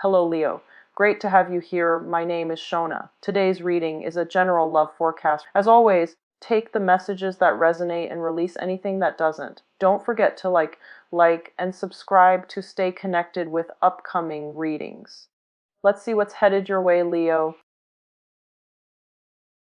Hello, Leo. Great to have you here. My name is Shona. Today's reading is a general love forecast. As always, take the messages that resonate and release anything that doesn't. Don't forget to like, and subscribe to stay connected with upcoming readings. Let's see what's headed your way, Leo.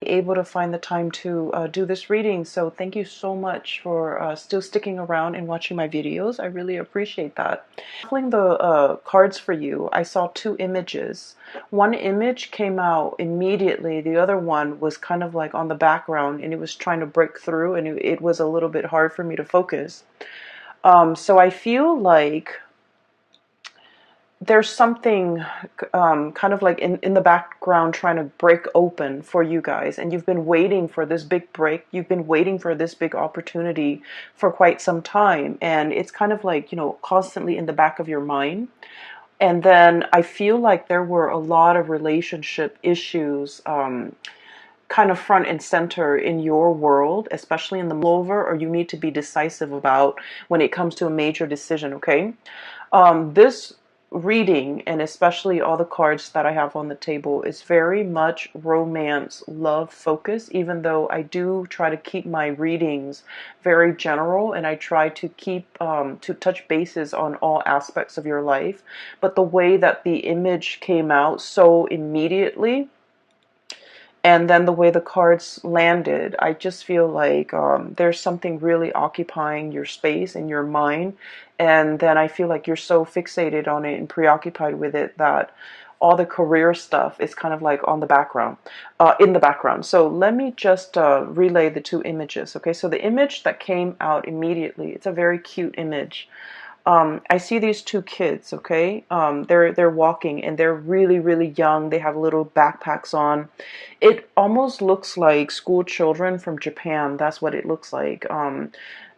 Able to find the time to do this reading, so thank you so much for still sticking around and watching my videos. I really appreciate that. Shuffling the cards for you, I saw two images. One image came out immediately, the other one was kind of like on the background, and it was trying to break through, and it was a little bit hard for me to focus. So I feel like there's something kind of like in the background trying to break open for you guys, and you've been waiting for this big break. You've been waiting for this big opportunity for quite some time, and it's kind of like, constantly in the back of your mind. And then I feel like there were a lot of relationship issues kind of front and center in your world, especially in the over, or you need to be decisive about when it comes to a major decision, okay? This reading, and especially all the cards that I have on the table, is very much romance, love focus, even though I do try to keep my readings very general, and I try to keep to touch bases on all aspects of your life. But the way that the image came out so immediately, and then the way the cards landed, I just feel like there's something really occupying your space and your mind. And then I feel like you're so fixated on it and preoccupied with it that all the career stuff is kind of like on the background, in the background. So let me just relay the two images. Okay, so the image that came out immediately, it's a very cute image. I see these two kids, okay? They're walking, and they're really, really young. They have little backpacks on. It almost looks like school children from Japan. That's what it looks like.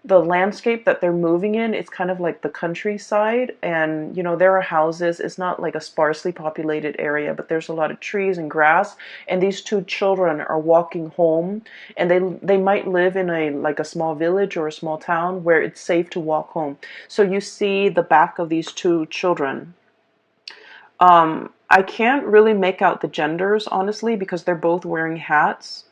The landscape that they're moving in, it's kind of like the countryside, and there are houses. It's not like a sparsely populated area, but there's a lot of trees and grass, and these two children are walking home, and they might live in a small village or a small town where it's safe to walk home. So you see the back of these two children. I can't really make out the genders, honestly, because they're both wearing hats.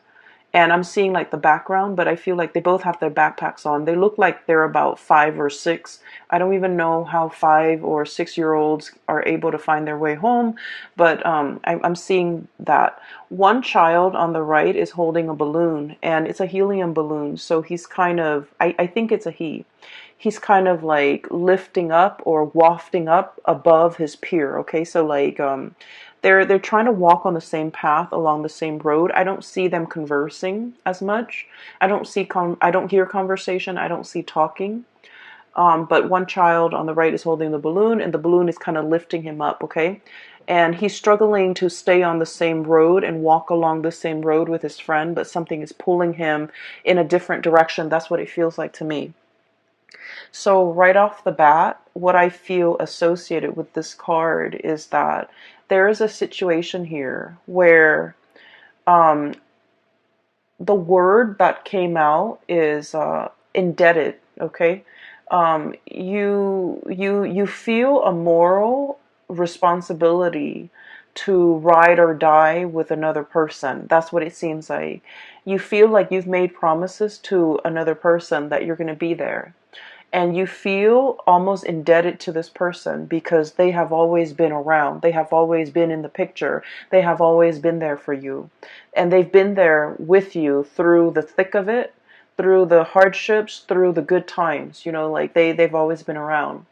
And I'm seeing like the background, but I feel like they both have their backpacks on. They look like they're about 5 or 6. I don't even know how 5 or 6-year-olds are able to find their way home, but I'm seeing that. One child on the right is holding a balloon, and it's a helium balloon, so he's kind of, I think it's a he. He's kind of like lifting up or wafting up above his peer, okay? So like, they're trying to walk on the same path along the same road. I don't see them conversing as much. I don't hear conversation. I don't see talking. But one child on the right is holding the balloon, and the balloon is kind of lifting him up, okay? And he's struggling to stay on the same road and walk along the same road with his friend, but something is pulling him in a different direction. That's what it feels like to me. So right off the bat, what I feel associated with this card is that there is a situation here where the word that came out is indebted. Okay, you feel a moral responsibility to ride or die with another person. That's what it seems like. You feel like you've made promises to another person that you're going to be there. And you feel almost indebted to this person because they have always been around. They have always been in the picture. They have always been there for you. And they've been there with you through the thick of it, through the hardships, through the good times. Like they've always been around.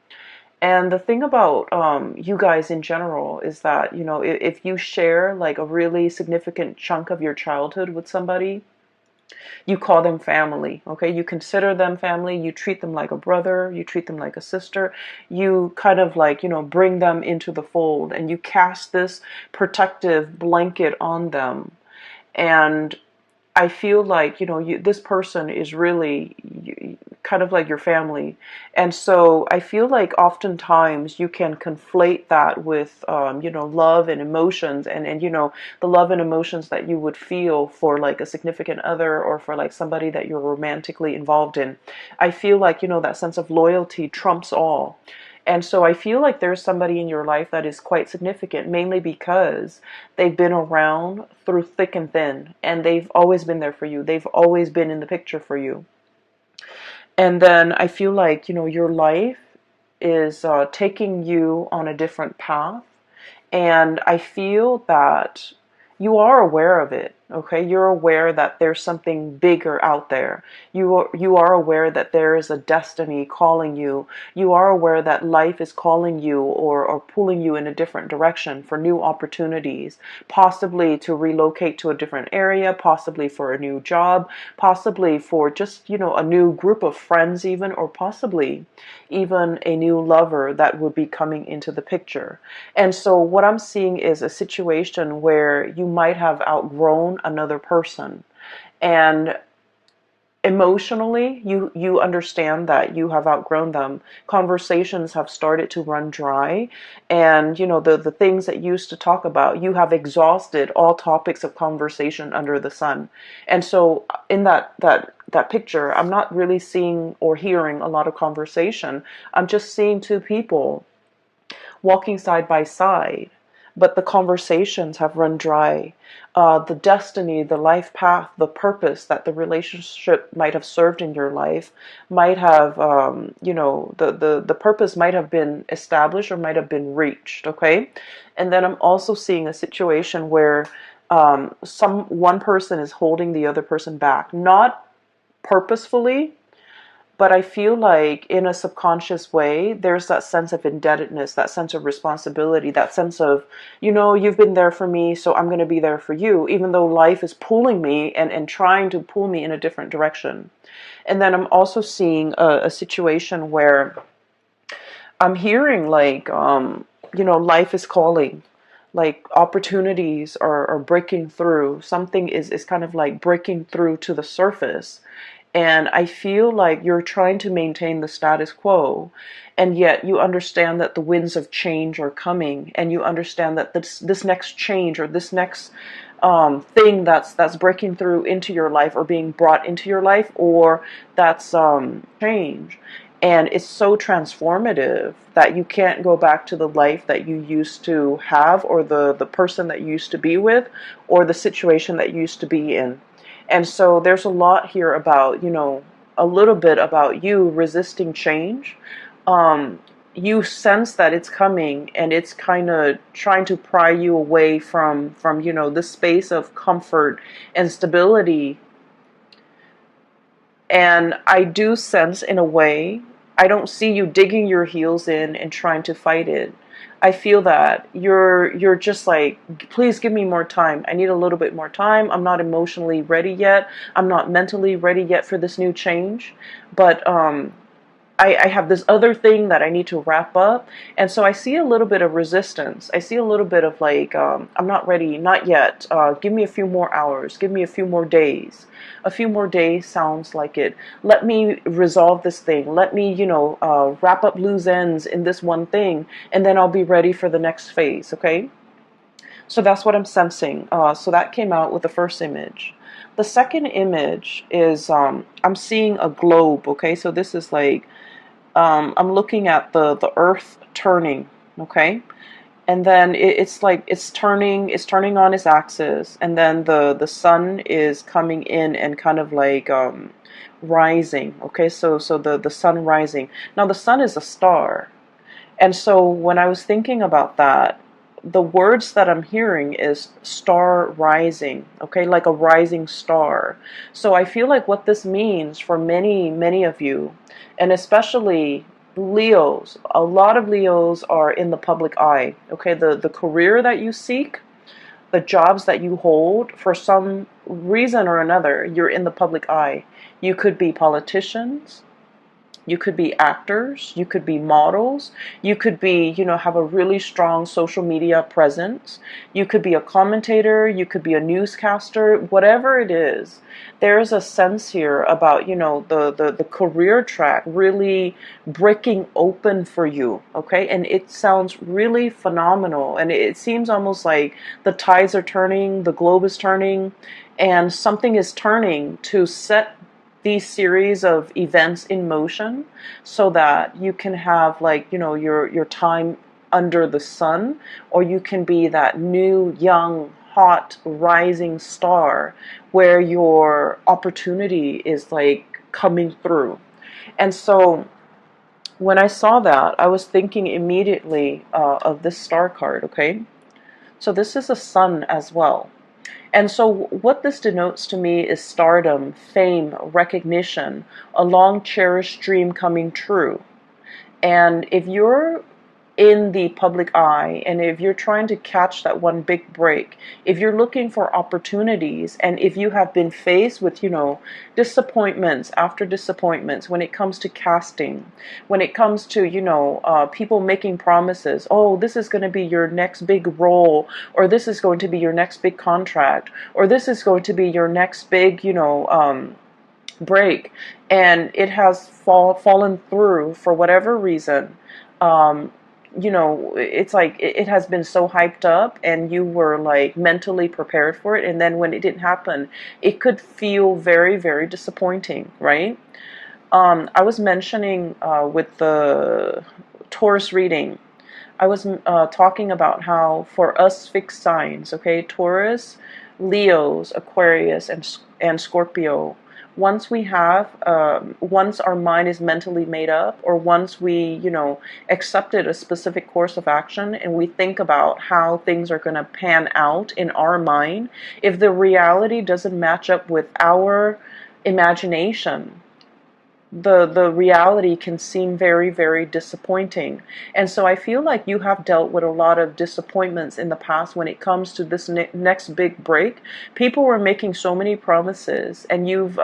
And the thing about you guys in general is that, if you share like a really significant chunk of your childhood with somebody, you call them family, okay? You consider them family. You treat them like a brother. You treat them like a sister. You kind of like, bring them into the fold, and you cast this protective blanket on them. And I feel like, this person is really kind of like your family. And so I feel like oftentimes you can conflate that with, love and emotions, and the love and emotions that you would feel for like a significant other, or for like somebody that you're romantically involved in. I feel like, that sense of loyalty trumps all. And so I feel like there's somebody in your life that is quite significant, mainly because they've been around through thick and thin, and they've always been there for you. They've always been in the picture for you. And then I feel like, your life is taking you on a different path. And I feel that you are aware of it. Okay, you're aware that there's something bigger out there. You are aware that there is a destiny calling you. You are aware that life is calling you, or pulling you in a different direction for new opportunities, possibly to relocate to a different area, possibly for a new job, possibly for just, a new group of friends even, or possibly even a new lover that would be coming into the picture. And so what I'm seeing is a situation where you might have outgrown another person, and emotionally you understand that you have outgrown them. Conversations have started to run dry, and the things that you used to talk about, you have exhausted all topics of conversation under the sun. And so in that picture, I'm not really seeing or hearing a lot of conversation. I'm just seeing two people walking side by side, but the conversations have run dry. The destiny, the life path, the purpose that the relationship might have served in your life might have, the purpose might have been established or might have been reached. Okay, and then I'm also seeing a situation where one person is holding the other person back, not purposefully, but I feel like in a subconscious way, there's that sense of indebtedness, that sense of responsibility, that sense of, you've been there for me, so I'm going to be there for you, even though life is pulling me and trying to pull me in a different direction. And then I'm also seeing a situation where I'm hearing like, life is calling. Like opportunities are breaking through. Something is kind of like breaking through to the surface. And I feel like you're trying to maintain the status quo, and yet you understand that the winds of change are coming, and you understand that this next change, or this next thing that's breaking through into your life, or being brought into your life, or that's change. And it's so transformative that you can't go back to the life that you used to have, or the person that you used to be with, or the situation that you used to be in. And so there's a lot here about, a little bit about you resisting change. You sense that it's coming, and it's kind of trying to pry you away from this space of comfort and stability. And I do sense, in a way, I don't see you digging your heels in and trying to fight it. I feel that you're just like, please give me more time. I need a little bit more time. I'm not emotionally ready yet. I'm not mentally ready yet for this new change. But I have this other thing that I need to wrap up. And so I see a little bit of resistance. I see a little bit of like, I'm not ready, not yet. Give me a few more hours. Give me a few more days. A few more days sounds like it. Let me resolve this thing. Let me, wrap up loose ends in this one thing. And then I'll be ready for the next phase, okay? So that's what I'm sensing. So that came out with the first image. The second image is, I'm seeing a globe, okay? So this is like, I'm looking at the earth turning, okay? And then it's like it's turning on its axis, and then the sun is coming in and kind of like rising, okay? So the sun rising. Now the sun is a star. And so when I was thinking about that, the words that I'm hearing is star rising, okay, like a rising star. So I feel like what this means for many, many of you, and especially Leos, a lot of Leos are in the public eye, okay, the career that you seek, the jobs that you hold, for some reason or another, you're in the public eye. You could be politicians. You could be actors, you could be models, you could be, have a really strong social media presence, you could be a commentator, you could be a newscaster, whatever it is. There's a sense here about, the career track really breaking open for you, okay? And it sounds really phenomenal, and it seems almost like the tides are turning, the globe is turning, and something is turning to set these series of events in motion so that you can have, like, your time under the sun, or you can be that new, young, hot, rising star where your opportunity is like coming through. And so when I saw that, I was thinking immediately of this star card, okay? So this is a sun as well. And so what this denotes to me is stardom, fame, recognition, a long cherished dream coming true. And if you're in the public eye, and if you're trying to catch that one big break, if you're looking for opportunities, and if you have been faced with, disappointments after disappointments when it comes to casting, when it comes to, people making promises, oh, this is going to be your next big role, or this is going to be your next big contract, or this is going to be your next big, break, and it has fallen through for whatever reason. um, it's like it has been so hyped up, and you were like mentally prepared for it, and then when it didn't happen, it could feel very, very disappointing, right? I was mentioning with the Taurus reading, I was talking about how for us fixed signs, okay, Taurus, Leos, Aquarius, and Scorpio, once our mind is mentally made up, or once we, accepted a specific course of action, and we think about how things are going to pan out in our mind, if the reality doesn't match up with our imagination, the reality can seem very, very disappointing. And so I feel like you have dealt with a lot of disappointments in the past when it comes to this next big break. People were making so many promises, and you've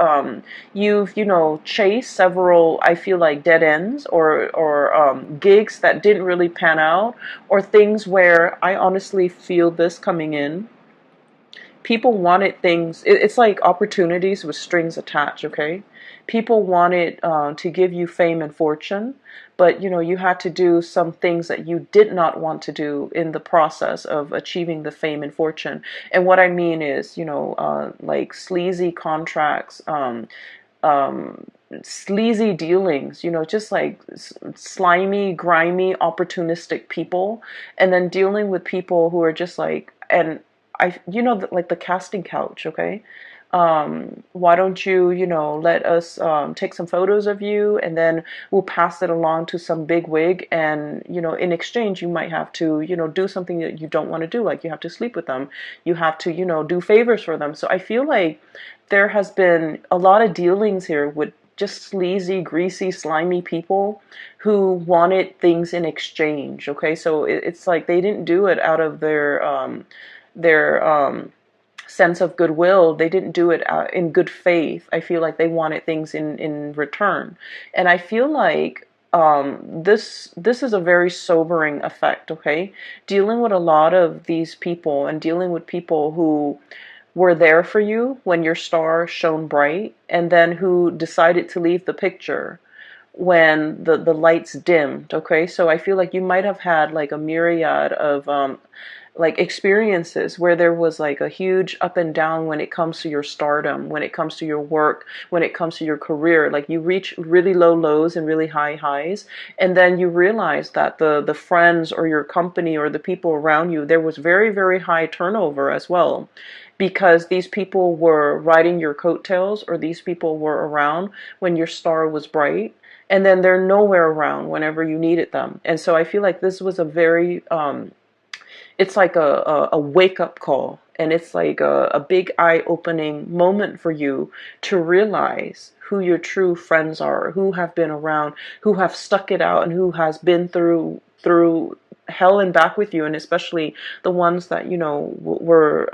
chased several, I feel like, dead ends, or gigs that didn't really pan out, or things where I honestly feel this coming in. People wanted things, it's like opportunities with strings attached, okay? People wanted to give you fame and fortune, but you had to do some things that you did not want to do in the process of achieving the fame and fortune. And what I mean is, like sleazy contracts, sleazy dealings, just like slimy, grimy, opportunistic people, and then dealing with people who are just like, and like the casting couch, okay? Why don't you, let us take some photos of you, and then we'll pass it along to some big wig, and, in exchange, you might have to, do something that you don't want to do, like you have to sleep with them, you have to, do favors for them. So I feel like there has been a lot of dealings here with just sleazy, greasy, slimy people who wanted things in exchange, okay? So it's like they didn't do it out of their sense of goodwill. They didn't do it in good faith. I feel like they wanted things in return. And I feel like this is a very sobering effect, okay? Dealing with a lot of these people, and dealing with people who were there for you when your star shone bright, and then who decided to leave the picture when the lights dimmed, okay? So I feel like you might have had like a myriad of like experiences where there was like a huge up and down when it comes to your stardom, when it comes to your work, when it comes to your career. Like you reach really low lows and really high highs, and then you realize that the friends or your company or the people around you, there was very, very high turnover as well, because these people were riding your coattails, or these people were around when your star was bright, and then they're nowhere around whenever you needed them. And so I feel like this was a very it's like a wake-up call, and it's like a big eye-opening moment for you to realize who your true friends are, who have been around, who have stuck it out, and who has been through hell and back with you, and especially the ones that were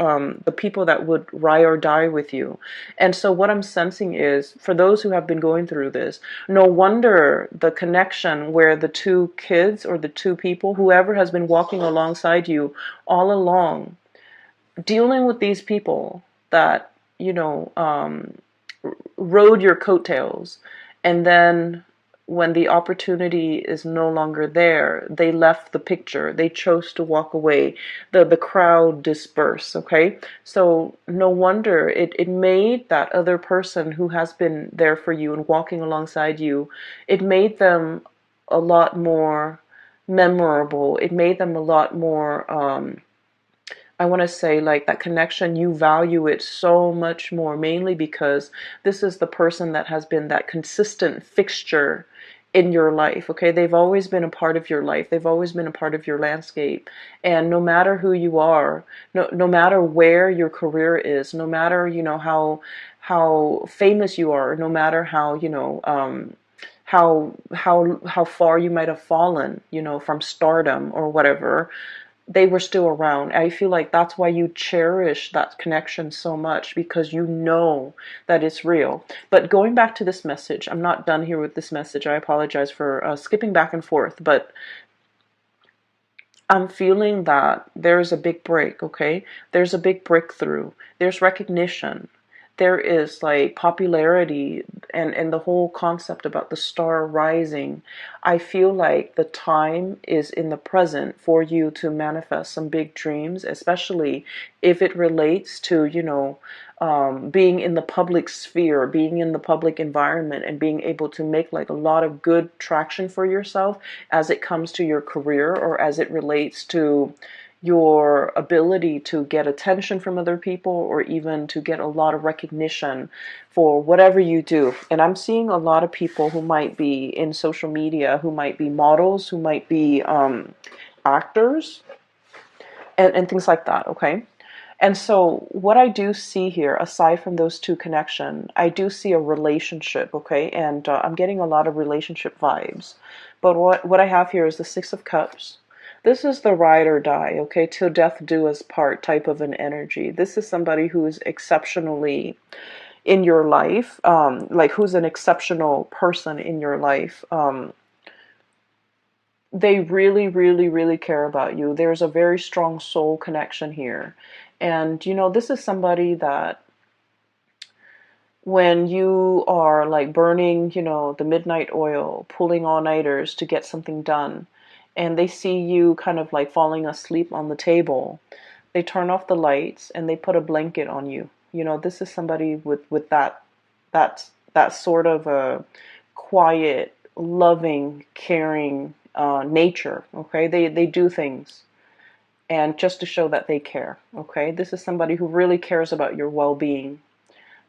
the people that would ride or die with you. And so what I'm sensing is, for those who have been going through this, no wonder the connection where the two kids, or the two people, whoever has been walking alongside you all along, dealing with these people that rode your coattails, and then when the opportunity is no longer there, they left the picture. They chose to walk away. The crowd dispersed, okay? So no wonder it made that other person who has been there for you and walking alongside you, it made them a lot more memorable. It made them a lot more I want to say, like, that connection, you value it so much more, mainly because this is the person that has been that consistent fixture in your life. Okay, they've always been a part of your life, they've always been a part of your landscape. And no matter who you are, no matter where your career is, no matter, how famous you are, no matter how, how far you might have fallen, from stardom or whatever, they were still around. I feel like that's why you cherish that connection so much, because you know that it's real. But going back to this message, I'm not done here with this message. I apologize for skipping back and forth, but I'm feeling that there's a big break, okay? There's a big breakthrough. There's recognition. There is like popularity, and the whole concept about the star rising. I feel like the time is in the present for you to manifest some big dreams, especially if it relates to, being in the public sphere, being in the public environment, and being able to make like a lot of good traction for yourself as it comes to your career, or as it relates to your ability to get attention from other people, or even to get a lot of recognition for whatever you do. And I'm seeing a lot of people who might be in social media, who might be models, who might be actors, and things like that, okay? And so what I do see here, aside from those two connections, I do see a relationship, okay? And I'm getting a lot of relationship vibes. But what I have here is the Six of Cups. This is the ride or die, okay? Till death do us part type of an energy. This is somebody who is exceptionally in your life, like who's an exceptional person in your life. They really, really, really care about you. There's a very strong soul connection here. And, this is somebody that when you are like burning, the midnight oil, pulling all-nighters to get something done, and they see you kind of like falling asleep on the table, they turn off the lights and they put a blanket on you. This is somebody with that sort of a quiet, loving, caring nature. Okay, they do things, and just to show that they care. Okay, this is somebody who really cares about your well-being.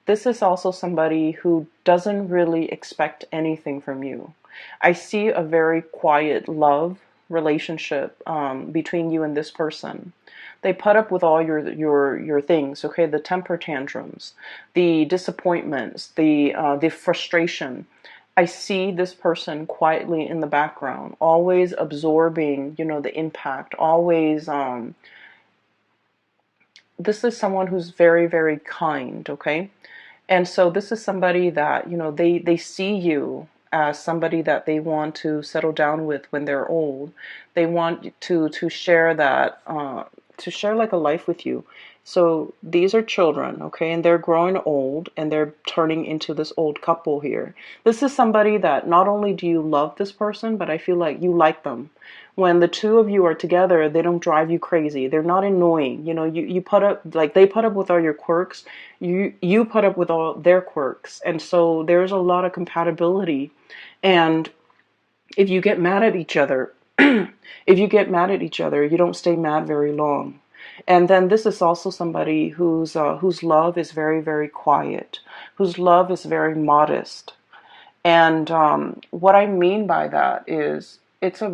This is also somebody who doesn't really expect anything from you. I see a very quiet love relationship between you and this person. They put up with all your things, okay? The temper tantrums, the disappointments, the frustration. I see this person quietly in the background, always absorbing, the impact, always. This is someone who's very, very kind, okay? And so this is somebody that, they see you as somebody that they want to settle down with when they're old. They want to share that, to share like a life with you. So these are children, okay, and they're growing old and they're turning into this old couple here. This is somebody that not only do you love this person, but I feel like you like them. When the two of you are together, they don't drive you crazy. They're not annoying. You put up, like, they put up with all your quirks. You put up with all their quirks. And so there's a lot of compatibility. And if you get mad at each other, you don't stay mad very long. And then this is also somebody whose love is very, very quiet, whose love is very modest. And what I mean by that is it's a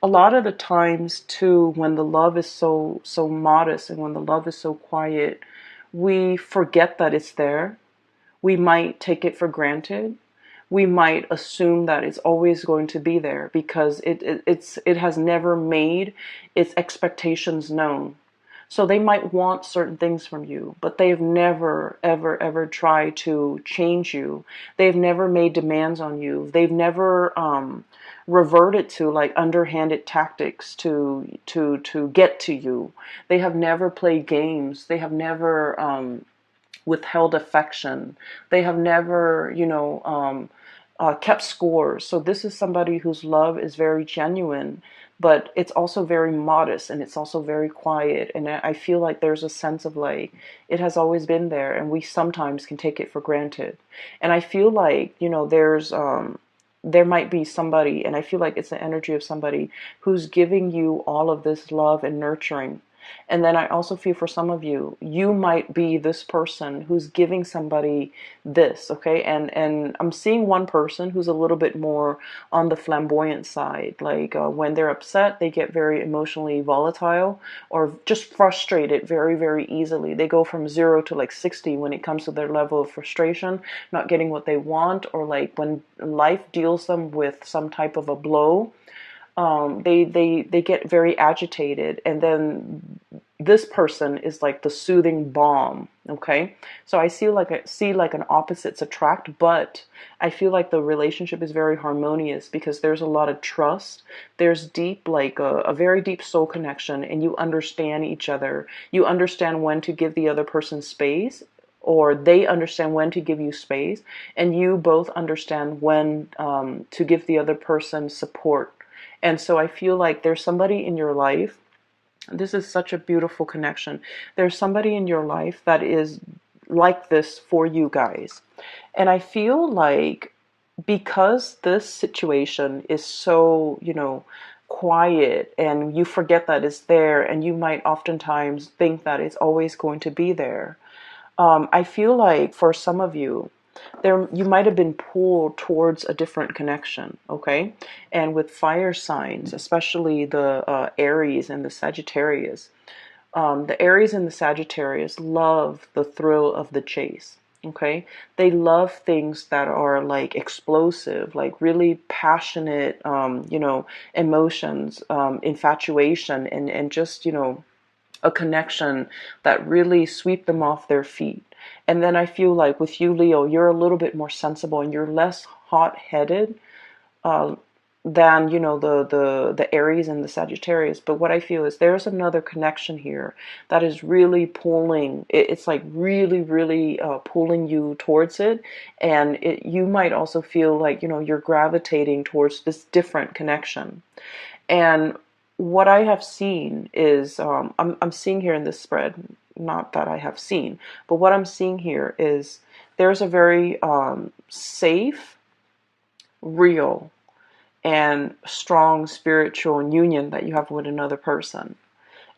lot of the times too, when the love is so modest and when the love is so quiet, we forget that it's there. We might take it for granted. We might assume that it's always going to be there because it has never made its expectations known. So they might want certain things from you, but they've never, ever, ever tried to change you. They've never made demands on you. They've never reverted to like underhanded tactics to get to you. They have never played games. They have never withheld affection. They have never, kept scores. So this is somebody whose love is very genuine, but it's also very modest and it's also very quiet. And I feel like there's a sense of like it has always been there, and we sometimes can take it for granted. And I feel like, there might be somebody, and I feel like it's the energy of somebody who's giving you all of this love and nurturing. And then I also feel for some of you, you might be this person who's giving somebody this, okay? And I'm seeing one person who's a little bit more on the flamboyant side. Like when they're upset, they get very emotionally volatile or just frustrated very, very easily. They go from 0 to like 60 when it comes to their level of frustration, not getting what they want, or like when life deals them with some type of a blow, they get very agitated, and then this person is like the soothing balm. Okay, so I see like an opposites attract, but I feel like the relationship is very harmonious because there's a lot of trust. There's deep, like a very deep soul connection, and you understand each other. You understand when to give the other person space, or they understand when to give you space, and you both understand when to give the other person support. And so I feel like there's somebody in your life. This is such a beautiful connection. There's somebody in your life that is like this for you guys. And I feel like because this situation is so, quiet, and you forget that it's there, and you might oftentimes think that it's always going to be there. I feel like for some of you, there you might have been pulled towards a different connection, okay? And with fire signs, especially the Aries and the Sagittarius, the Aries and the Sagittarius love the thrill of the chase. Okay, they love things that are like explosive, like really passionate, emotions, infatuation, and just a connection that really sweep them off their feet. And then I feel like with you, Leo, you're a little bit more sensible and you're less hot-headed uh, than the Aries and the Sagittarius. But what I feel is there's another connection here that is really pulling. It's like really, really pulling you towards it, and you might also feel like you're gravitating towards this different connection. And what I have seen is, I'm seeing here in this spread, not that I have seen, but what I'm seeing here is there's a very safe, real, and strong spiritual union that you have with another person.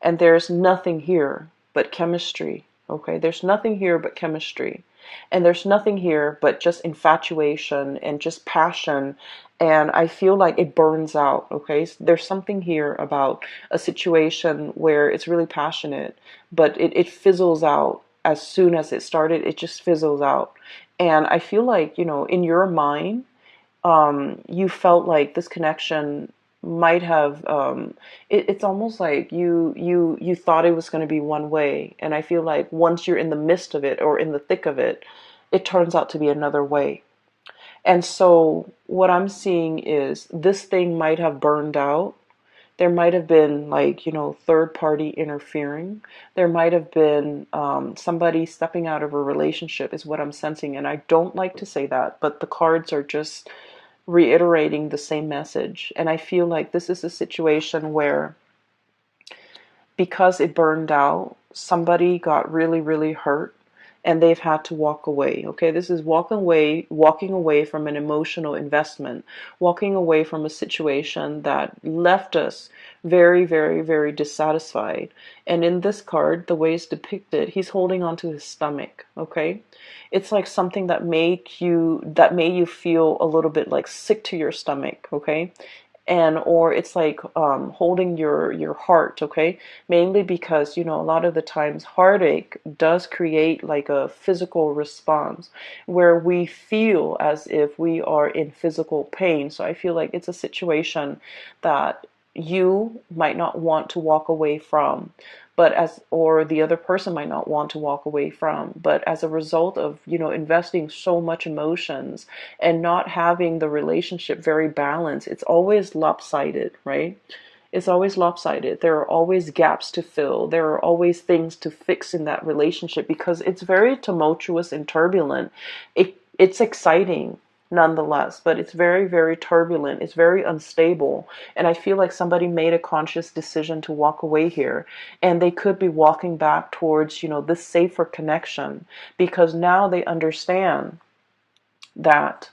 And there's nothing here but chemistry. Okay, there's nothing here but chemistry. And there's nothing here but just infatuation and just passion. And I feel like it burns out. Okay, so there's something here about a situation where it's really passionate, but it fizzles out as soon as it started. It just fizzles out. And I feel like, in your mind, you felt like this connection might have it's almost like you thought it was going to be one way, and I feel like once you're in the midst of it or in the thick of it, it turns out to be another way. And so what I'm seeing is this thing might have burned out. There might have been like, third party interfering. There might have been somebody stepping out of a relationship is what I'm sensing. And I don't like to say that, but the cards are just reiterating the same message. And I feel like this is a situation where because it burned out, somebody got really, really hurt and they've had to walk away. Okay, this is walking away from an emotional investment, walking away from a situation that left us very, very, very dissatisfied. And in this card, the way it's depicted, he's holding onto his stomach. Okay, it's like something that made you feel a little bit like sick to your stomach. Okay, and or it's like holding your heart, okay, mainly because a lot of the times heartache does create like a physical response where we feel as if we are in physical pain. So I feel like it's a situation that you might not want to walk away from, but or the other person might not want to walk away from, but as a result of investing so much emotions and not having the relationship very balanced, it's always lopsided, right? It's always lopsided. There are always gaps to fill. There are always things to fix in that relationship because it's very tumultuous and turbulent. It's exciting, nonetheless, but it's very, very turbulent. It's very unstable. And I feel like somebody made a conscious decision to walk away here. And they could be walking back towards, this safer connection, because now they understand that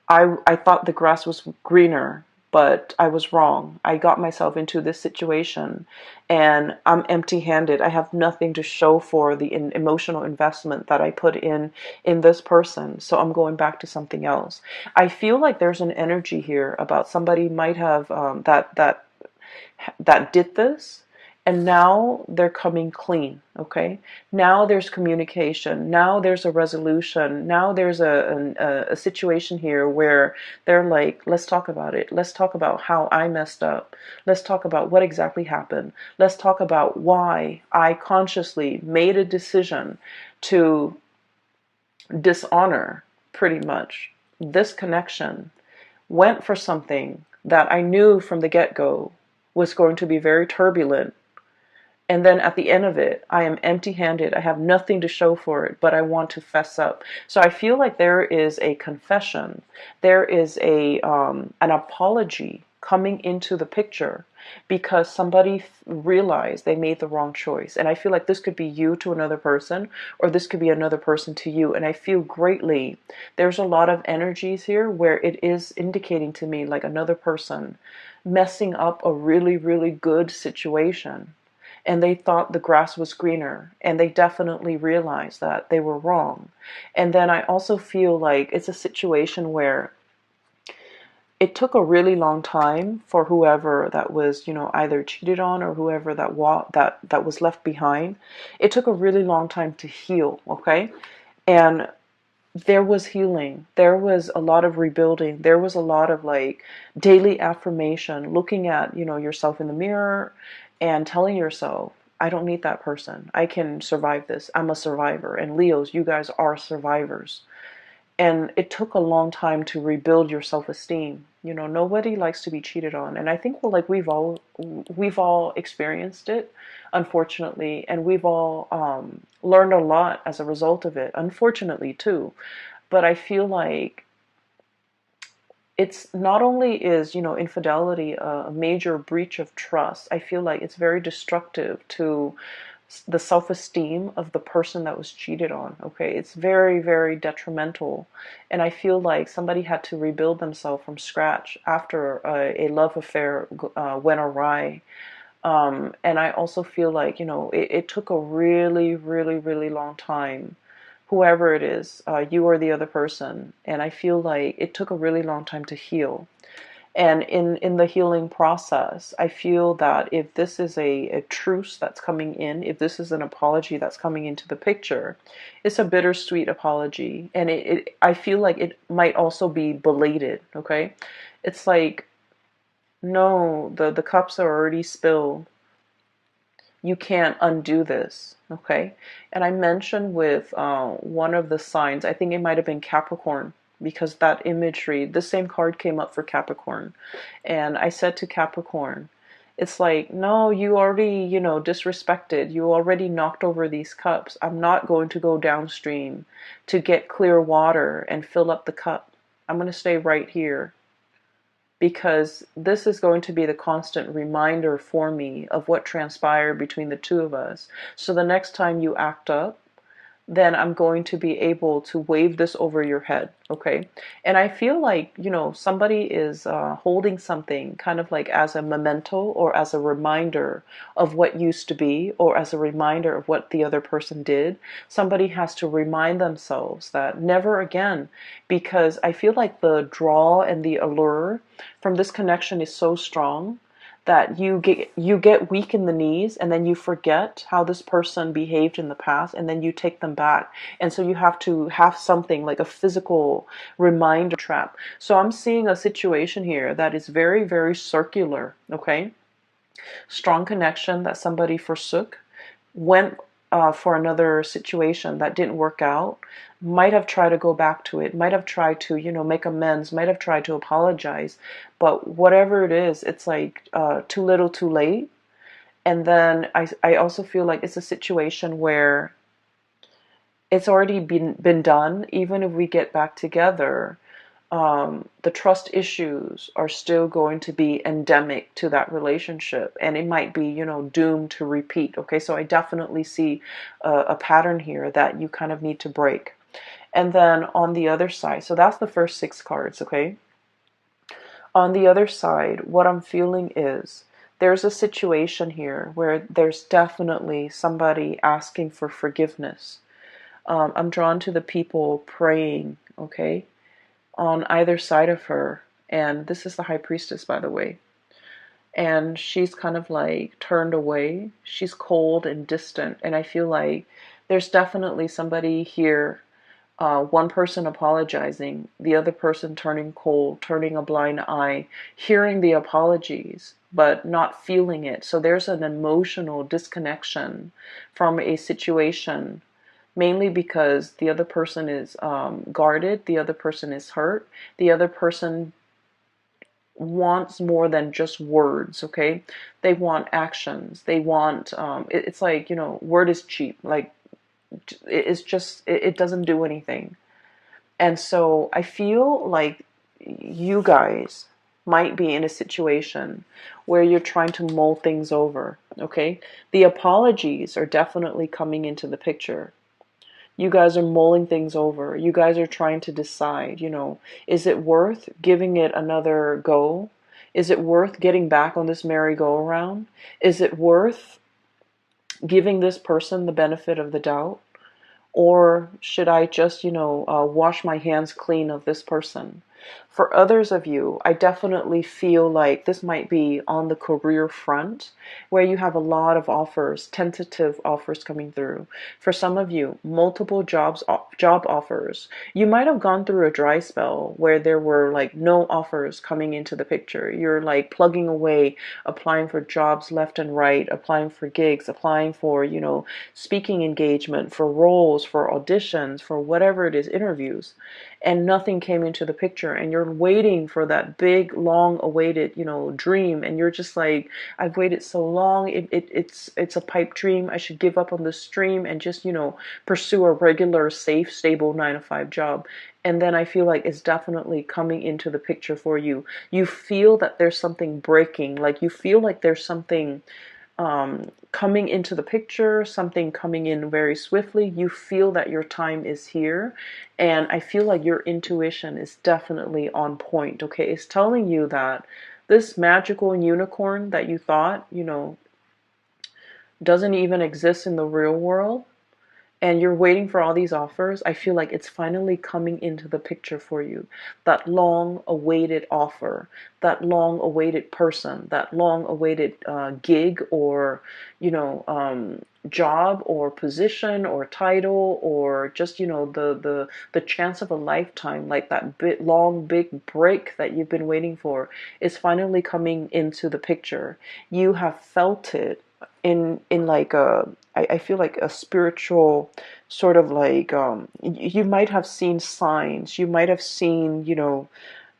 I thought the grass was greener, but I was wrong. I got myself into this situation and I'm empty-handed. I have nothing to show for the emotional investment that I put in this person. So I'm going back to something else. I feel like there's an energy here about somebody might have that did this, and now they're coming clean. Okay, now there's communication, now there's a resolution, now there's a situation here where they're like, let's talk about it, let's talk about how I messed up, let's talk about what exactly happened, let's talk about why I consciously made a decision to dishonor, pretty much, this connection, went for something that I knew from the get-go was going to be very turbulent. And then at the end of it, I am empty-handed. I have nothing to show for it, but I want to fess up. So I feel like there is a confession. There is an apology coming into the picture because somebody realized they made the wrong choice. And I feel like this could be you to another person, or this could be another person to you. And I feel greatly, there's a lot of energies here where it is indicating to me like another person messing up a really, really good situation. And they thought the grass was greener, and they definitely realized that they were wrong. And then I also feel like it's a situation where it took a really long time for whoever that was, either cheated on or whoever that was left behind. It took a really long time to heal, okay? And there was healing. There was a lot of rebuilding. There was a lot of like daily affirmation, looking at, yourself in the mirror and telling yourself, I don't need that person. I can survive this. I'm a survivor. And Leos, you guys are survivors. And it took a long time to rebuild your self-esteem. Nobody likes to be cheated on. And I think we've all experienced it, unfortunately, and we've all learned a lot as a result of it, unfortunately too. But I feel like it's not only is, infidelity a major breach of trust, I feel like it's very destructive to the self-esteem of the person that was cheated on. Okay, it's very, very detrimental. And I feel like somebody had to rebuild themselves from scratch after a love affair went awry. And I also feel like, it took a really, really, really long time, whoever it is, you or the other person. And I feel like it took a really long time to heal. And in the healing process, I feel that if this is a truce that's coming in, if this is an apology that's coming into the picture, it's a bittersweet apology. And I feel like it might also be belated, okay? It's like, no, the cups are already spilled. You can't undo this, okay? And I mentioned with one of the signs, I think it might have been Capricorn, because that imagery, the same card came up for Capricorn. And I said to Capricorn, it's like, no, you already, disrespected. You already knocked over these cups. I'm not going to go downstream to get clear water and fill up the cup. I'm going to stay right here, because this is going to be the constant reminder for me of what transpired between the two of us. So the next time you act up, then I'm going to be able to wave this over your head, okay? And I feel like, somebody is holding something kind of like as a memento or as a reminder of what used to be, or as a reminder of what the other person did. Somebody has to remind themselves that never again, because I feel like the draw and the allure from this connection is so strong that you get weak in the knees, and then you forget how this person behaved in the past, and then you take them back. And so you have to have something like a physical reminder trap. So I'm seeing a situation here that is very, very circular, okay? Strong connection that somebody forsook, went for another situation that didn't work out, might have tried to go back to it, might have tried to, make amends, might have tried to apologize. But whatever it is, it's like too little too late. And then I also feel like it's a situation where it's already been done. Even if we get back together, the trust issues are still going to be endemic to that relationship, and it might be, doomed to repeat. Okay, so I definitely see a pattern here that you kind of need to break. And then on the other side, so that's the first 6 cards, okay? On the other side, what I'm feeling is there's a situation here where there's definitely somebody asking for forgiveness. I'm drawn to the people praying, okay, on either side of her. And this is the high priestess, by the way. And she's kind of like turned away. She's cold and distant. And I feel like there's definitely somebody here, one person apologizing, the other person turning cold, turning a blind eye, hearing the apologies, but not feeling it. So there's an emotional disconnection from a situation, mainly because the other person is guarded, the other person is hurt, the other person wants more than just words, okay? They want actions. They want, it's like, word is cheap. Like, it's just, it doesn't do anything. And so I feel like you guys might be in a situation where you're trying to mull things over, okay? The apologies are definitely coming into the picture. You guys are mulling things over. You guys are trying to decide, is it worth giving it another go? Is it worth getting back on this merry-go-round? Is it worth giving this person the benefit of the doubt? Or should I just, wash my hands clean of this person? For others of you, I definitely feel like this might be on the career front where you have a lot of offers, tentative offers coming through. For some of you, multiple job offers. You might have gone through a dry spell where there were like no offers coming into the picture. You're like plugging away, applying for jobs left and right, applying for gigs, applying for, speaking engagement, for roles, for auditions, for whatever it is, interviews, and nothing came into the picture, and you're waiting for that big long awaited dream, and you're just like, I've waited so long, it's a pipe dream. I should give up on this dream and just pursue a regular, safe, stable 9 to 5 job. And then I feel like it's definitely coming into the picture for you. You feel that there's something breaking, like you feel like there's something coming into the picture, something coming in very swiftly. You feel that your time is here, and I feel like your intuition is definitely on point. Okay, it's telling you that this magical unicorn that you thought, doesn't even exist in the real world, and you're waiting for all these offers, I feel like it's finally coming into the picture for you. That long awaited offer, that long awaited person, that long awaited gig, or, job or position or title, or just, the chance of a lifetime, like that long, big break that you've been waiting for is finally coming into the picture. You have felt it in like I feel like a spiritual sort of like you might have seen signs, you might have seen, you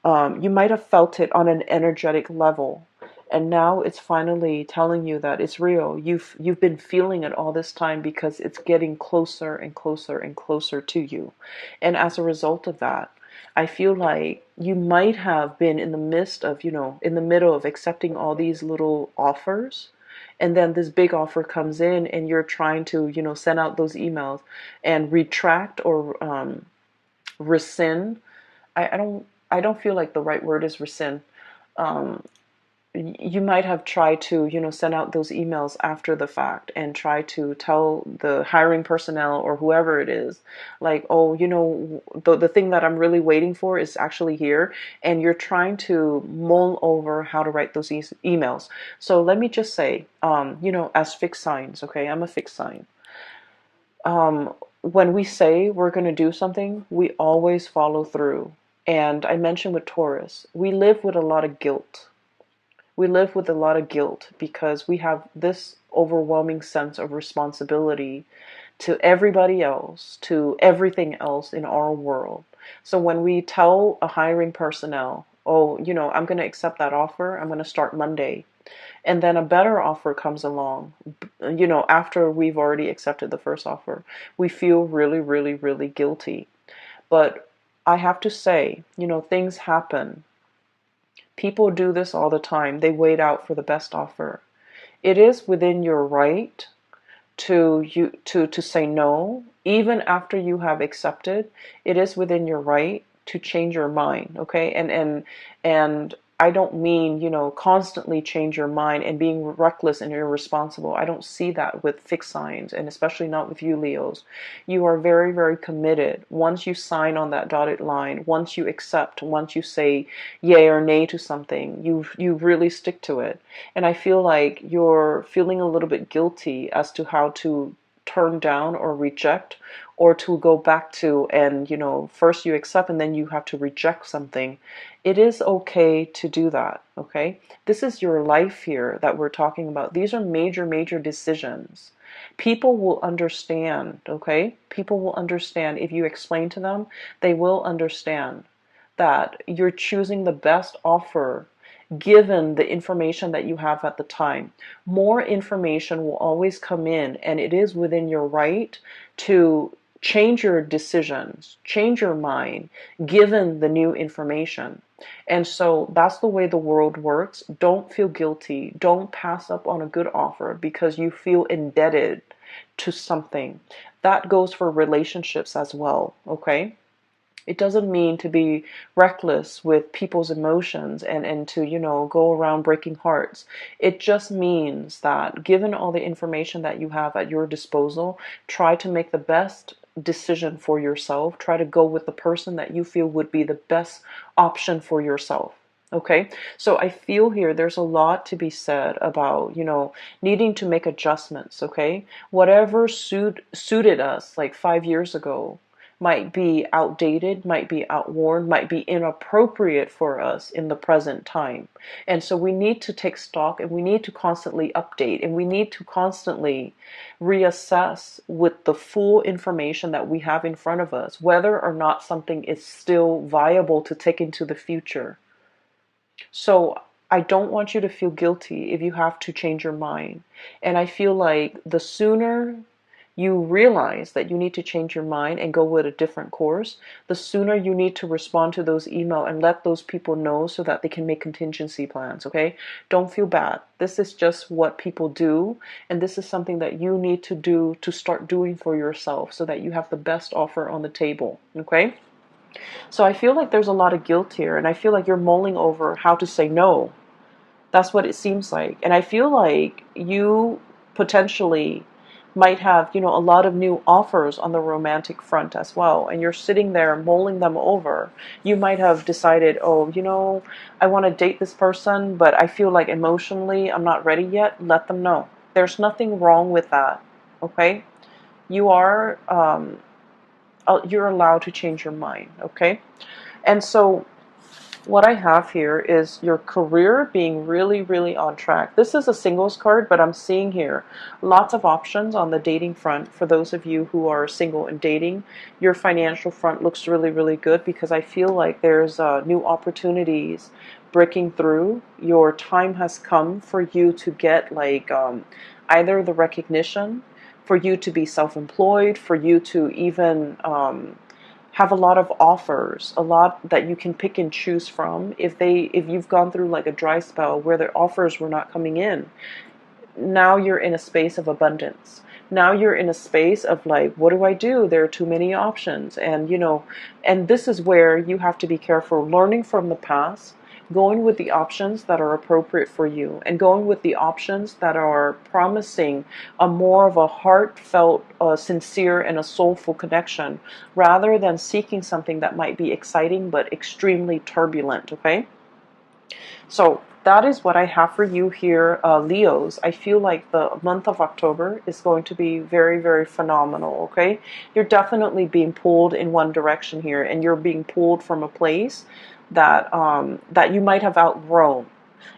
might have felt it on an energetic level, and now it's finally telling you that it's real. You've been feeling it all this time because it's getting closer and closer and closer to you. And as a result of that, I feel like you might have been in the midst of, in the middle of accepting all these little offers, and then this big offer comes in, and you're trying to, send out those emails and retract or rescind. I don't feel like the right word is rescind. Um, you might have tried to, send out those emails after the fact and try to tell the hiring personnel or whoever it is, like, oh, the thing that I'm really waiting for is actually here. And you're trying to mull over how to write those emails. So let me just say, as fixed signs, okay, I'm a fixed sign. When we say we're going to do something, we always follow through. And I mentioned with Taurus, we live with a lot of guilt. We live with a lot of guilt because we have this overwhelming sense of responsibility to everybody else, to everything else in our world. So when we tell a hiring personnel, oh, I'm going to accept that offer, I'm going to start Monday, and then a better offer comes along, after we've already accepted the first offer, we feel really, really, really guilty. But I have to say, things happen. People do this all the time. They wait out for the best offer. It is within your right to say no, even after you have accepted. It is within your right to change your mind, okay? And I don't mean, constantly change your mind and being reckless and irresponsible. I don't see that with fixed signs, and especially not with you, Leos. You are very, very committed. Once you sign on that dotted line, once you accept, once you say yay or nay to something, you really stick to it. And I feel like you're feeling a little bit guilty as to how to turn down or reject, or to go back to, and first you accept and then you have to reject something. It is okay to do that, okay? This is your life here that we're talking about. These are major, major decisions. People will understand, okay? People will understand. If you explain to them, they will understand that you're choosing the best offer given the information that you have at the time. More information will always come in, and it is within your right to change your decisions, change your mind, given the new information. And so that's the way the world works. Don't feel guilty. Don't pass up on a good offer because you feel indebted to something. That goes for relationships as well, okay? It doesn't mean to be reckless with people's emotions and to, go around breaking hearts. It just means that given all the information that you have at your disposal, try to make the best decision for yourself. Try to go with the person that you feel would be the best option for yourself. Okay, so I feel here there's a lot to be said about, needing to make adjustments. Okay, whatever suited us like 5 years ago might be outdated, might be outworn, might be inappropriate for us in the present time. And so we need to take stock, and we need to constantly update, and we need to constantly reassess with the full information that we have in front of us, whether or not something is still viable to take into the future. So I don't want you to feel guilty if you have to change your mind. And I feel like the sooner you realize that you need to change your mind and go with a different course, the sooner you need to respond to those emails and let those people know so that they can make contingency plans, okay? Don't feel bad. This is just what people do, and this is something that you need to do to start doing for yourself so that you have the best offer on the table, okay? So I feel like there's a lot of guilt here, and I feel like you're mulling over how to say no. That's what it seems like. And I feel like you potentially might have, a lot of new offers on the romantic front as well. And you're sitting there mulling them over. You might have decided, oh, I want to date this person, but I feel like emotionally I'm not ready yet. Let them know. There's nothing wrong with that. Okay? You are, you're allowed to change your mind. Okay? And so what I have here is your career being really, really on track. This is a singles card, but I'm seeing here lots of options on the dating front for those of you who are single and dating. Your financial front looks really, really good because I feel like there's new opportunities breaking through. Your time has come for you to get either the recognition, for you to be self-employed, for you to even have a lot of offers, a lot that you can pick and choose from. If you've gone through like a dry spell where the offers were not coming in, now you're in a space of abundance. Now you're in a space of like, what do I do? There are too many options. And this is where you have to be careful, learning from the past, going with the options that are appropriate for you, and going with the options that are promising a more of a heartfelt, sincere, and a soulful connection, rather than seeking something that might be exciting but extremely turbulent, okay? So that is what I have for you here, Leos. I feel like the month of October is going to be very, very phenomenal, okay? You're definitely being pulled in one direction here, and you're being pulled from a place that you might have outgrown.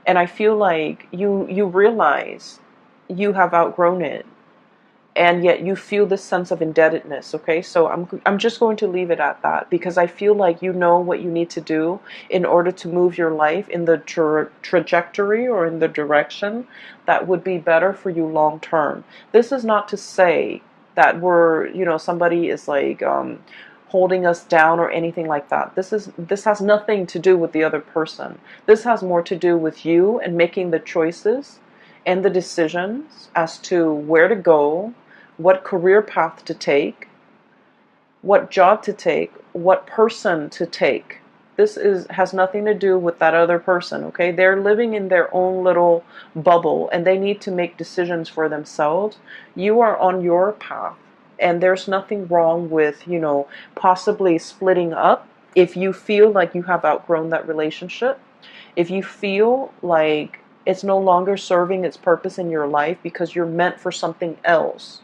And I feel like you realize you have outgrown it, and yet you feel this sense of indebtedness, okay? So I'm just going to leave it at that, because I feel like you know what you need to do in order to move your life in the trajectory or in the direction that would be better for you long term. This is not to say that somebody is like holding us down or anything like that. This has nothing to do with the other person. This has more to do with you and making the choices and the decisions as to where to go, what career path to take, what job to take, what person to take. This has nothing to do with that other person, okay? They're living in their own little bubble and they need to make decisions for themselves. You are on your path, and there's nothing wrong with, possibly splitting up if you feel like you have outgrown that relationship. If you feel like it's no longer serving its purpose in your life because you're meant for something else,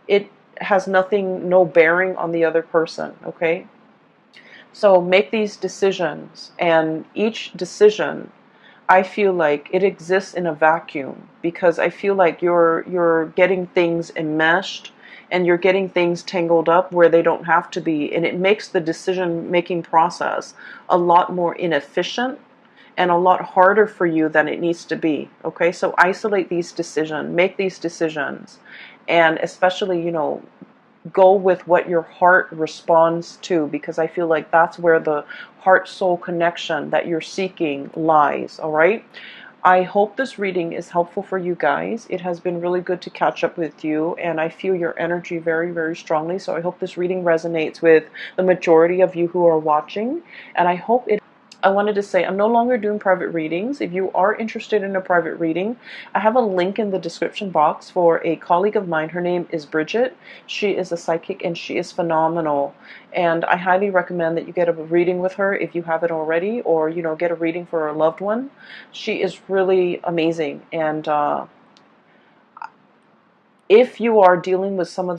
it has no bearing on the other person, okay? So make these decisions, and each decision, I feel like it exists in a vacuum, because I feel like you're getting things enmeshed and you're getting things tangled up where they don't have to be, and it makes the decision making process a lot more inefficient and a lot harder for you than it needs to be. Okay, so isolate these decisions, make these decisions, and especially, go with what your heart responds to, because I feel like that's where the heart-soul connection that you're seeking lies. All right, I hope this reading is helpful for you guys. It has been really good to catch up with you, and I feel your energy very, very strongly. So I hope this reading resonates with the majority of you who are watching, and I wanted to say I'm no longer doing private readings. If you are interested in a private reading, I have a link in the description box for a colleague of mine. Her name is Bridget. She is a psychic and she is phenomenal. And I highly recommend that you get a reading with her if you haven't already, or, get a reading for a loved one. She is really amazing. And if you are dealing with some of